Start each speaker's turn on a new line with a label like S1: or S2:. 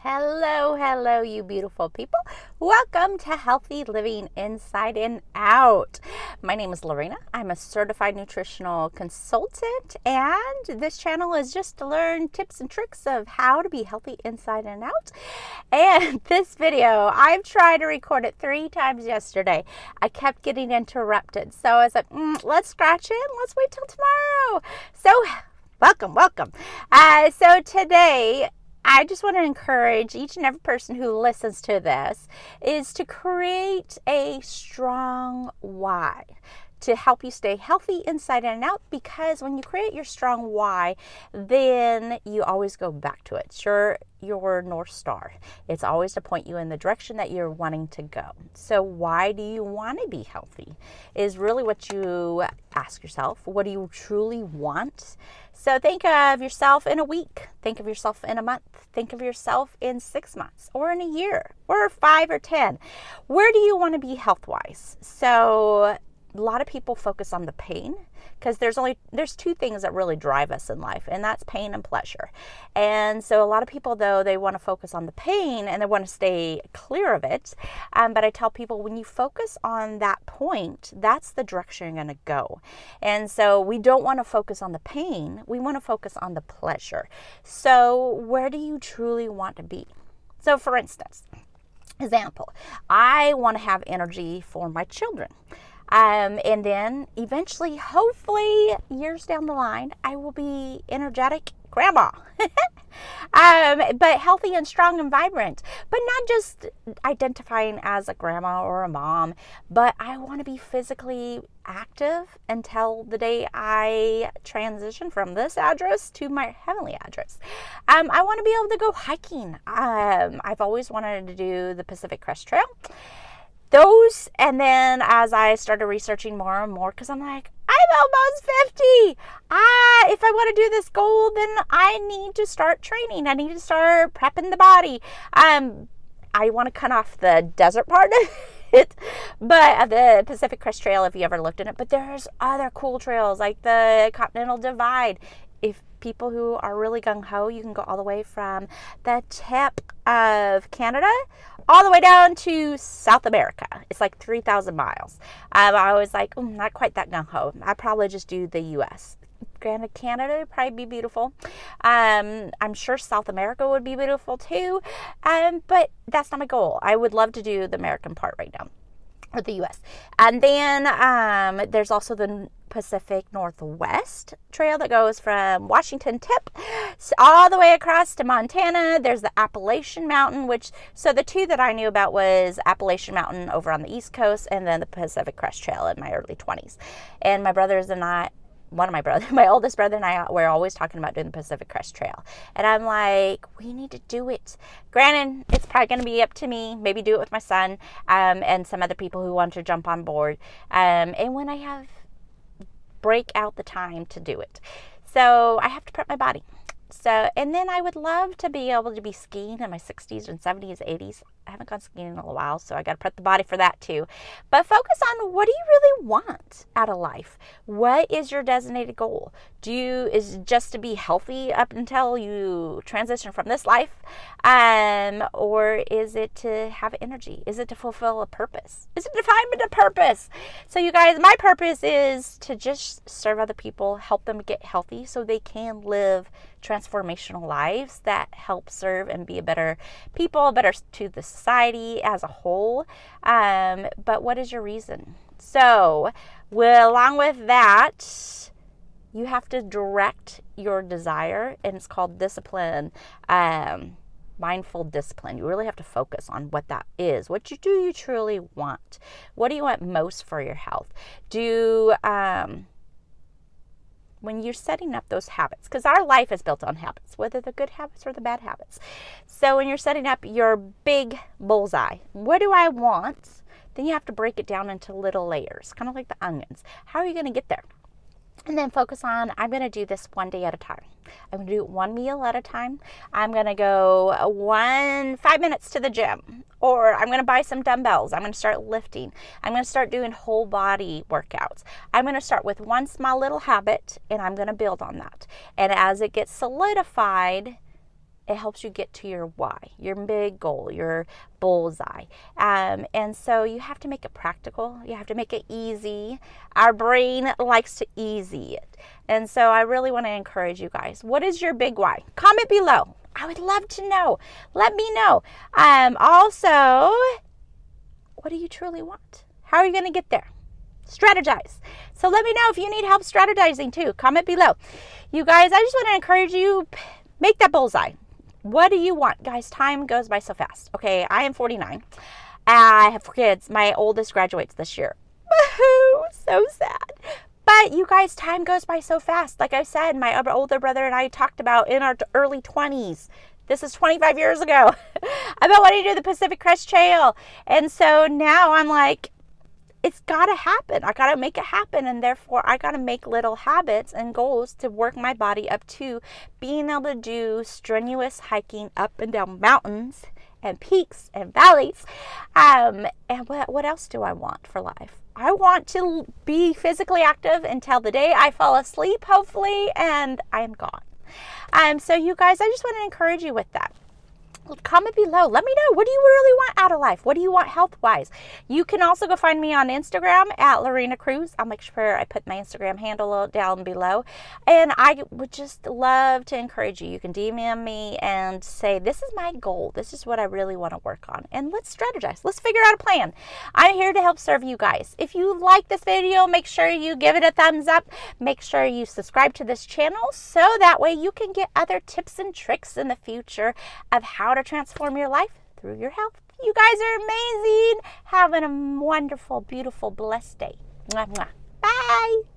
S1: Hello, you beautiful people. Welcome to Healthy Living Inside and Out. My name is Lorena. I'm a certified nutritional consultant, and this channel is just to learn tips and tricks of how to be healthy inside and out. And this video, I've tried to record it 3 times yesterday. I kept getting interrupted. So I was like, let's scratch it. Let's wait till tomorrow. So welcome. So today, I just want to encourage each and every person who listens to this is to create a strong why to help you stay healthy inside and out, because when you create your strong why, then you always go back to it. It's your North Star. It's always to point you in the direction that you're wanting to go. So why do you want to be healthy is really what you ask yourself. What do you truly want? So think of yourself in a week. Think of yourself in a month. Think of yourself in 6 months or in a year or 5 or 10. Where do you want to be health-wise? So a lot of people focus on the pain, because there's 2 things that really drive us in life, and that's pain and pleasure. And so a lot of people, though, they want to focus on the pain and they want to stay clear of it. But I tell people, when you focus on that point, that's the direction you're going to go. And so we don't want to focus on the pain. We want to focus on the pleasure. So where do you truly want to be? So for instance, example, I want to have energy for my children. And then eventually, hopefully, years down the line, I will be energetic grandma. But healthy and strong and vibrant. But not just identifying as a grandma or a mom, but I want to be physically active until the day I transition from this address to my heavenly address. I want to be able to go hiking. I've always wanted to do the Pacific Crest Trail. Those, and then as I started researching more and more, because I'm like, I'm almost 50. If I want to do this goal, then I need to start training. I need to start prepping the body. I want to cut off the desert part of it, but the Pacific Crest Trail, if you ever looked at it. But there's other cool trails like the Continental Divide. If people who are really gung-ho, you can go all the way from the tip of Canada all the way down to South America. It's like 3,000 miles. I was like, not quite that gung-ho. I'd probably just do the U.S. Granted, Canada would probably be beautiful. I'm sure South America would be beautiful too. But that's not my goal. I would love to do the American part right now, or the U.S. And then there's also the Pacific Northwest Trail that goes from Washington tip all the way across to Montana. There's the Appalachian Mountain, so the 2 that I knew about was Appalachian Mountain over on the East Coast, and then the Pacific Crest Trail in my early 20s. And my brothers and I, my oldest brother and I, we're always talking about doing the Pacific Crest Trail. And I'm like, we need to do it. Granted, it's probably going to be up to me. Maybe do it with my son and some other people who want to jump on board. And when I break out the time to do it. So I have to prep my body. So, and then I would love to be able to be skiing in my 60s and 70s, 80s. I haven't gone skiing in a while, so I got to prep the body for that too. But focus on, what do you really want out of life? What is your designated goal? Is it just to be healthy up until you transition from this life? Or is it to have energy? Is it to fulfill a purpose? Is it to find a purpose? So you guys, my purpose is to just serve other people, help them get healthy so they can live transformational lives that help serve and be a better people, better to the society as a whole. But what is your reason? So, along with that, you have to direct your desire, and it's called discipline, mindful discipline. You really have to focus on what that is. What do you truly want? What do you want most for your health? When you're setting up those habits, because our life is built on habits, whether the good habits or the bad habits. So when you're setting up your big bullseye, what do I want? Then you have to break it down into little layers, kind of like the onions. How are you going to get there? And then focus on, I'm going to do this 1 day at a time. I'm going to do it 1 meal at a time. I'm going to go 5 minutes to the gym, or I'm going to buy some dumbbells. I'm going to start lifting. I'm going to start doing whole body workouts. I'm going to start with one small little habit, and I'm going to build on that. And as it gets solidified, it helps you get to your why, your big goal, your bullseye. And so you have to make it practical. You have to make it easy. Our brain likes to easy it. And so I really want to encourage you guys. What is your big why? Comment below. I would love to know. Let me know. Also, what do you truly want? How are you going to get there? Strategize. So let me know if you need help strategizing too. Comment below. You guys, I just want to encourage you, make that bullseye. What do you want? Guys, time goes by so fast. Okay, I am 49. I have 4 kids. My oldest graduates this year. So sad. But you guys, time goes by so fast. Like I said, my older brother and I talked about in our early 20s. This is 25 years ago. About wanting to do the Pacific Crest Trail. And so now I'm like, it's got to happen. I got to make it happen. And therefore, I got to make little habits and goals to work my body up to being able to do strenuous hiking up and down mountains and peaks and valleys. And what else do I want for life? I want to be physically active until the day I fall asleep, hopefully, and I'm gone. So you guys, I just want to encourage you with that. Comment below. Let me know. What do you really want out of life? What do you want health-wise? You can also go find me on Instagram at Lorena Cruz. I'll make sure I put my Instagram handle down below. And I would just love to encourage you. You can DM me and say, this is my goal. This is what I really want to work on. And let's strategize. Let's figure out a plan. I'm here to help serve you guys. If you like this video, make sure you give it a thumbs up. Make sure you subscribe to this channel so that way you can get other tips and tricks in the future of how to transform your life through your health. You guys are amazing. Have a wonderful, beautiful, blessed day. Mwah, mwah. Bye.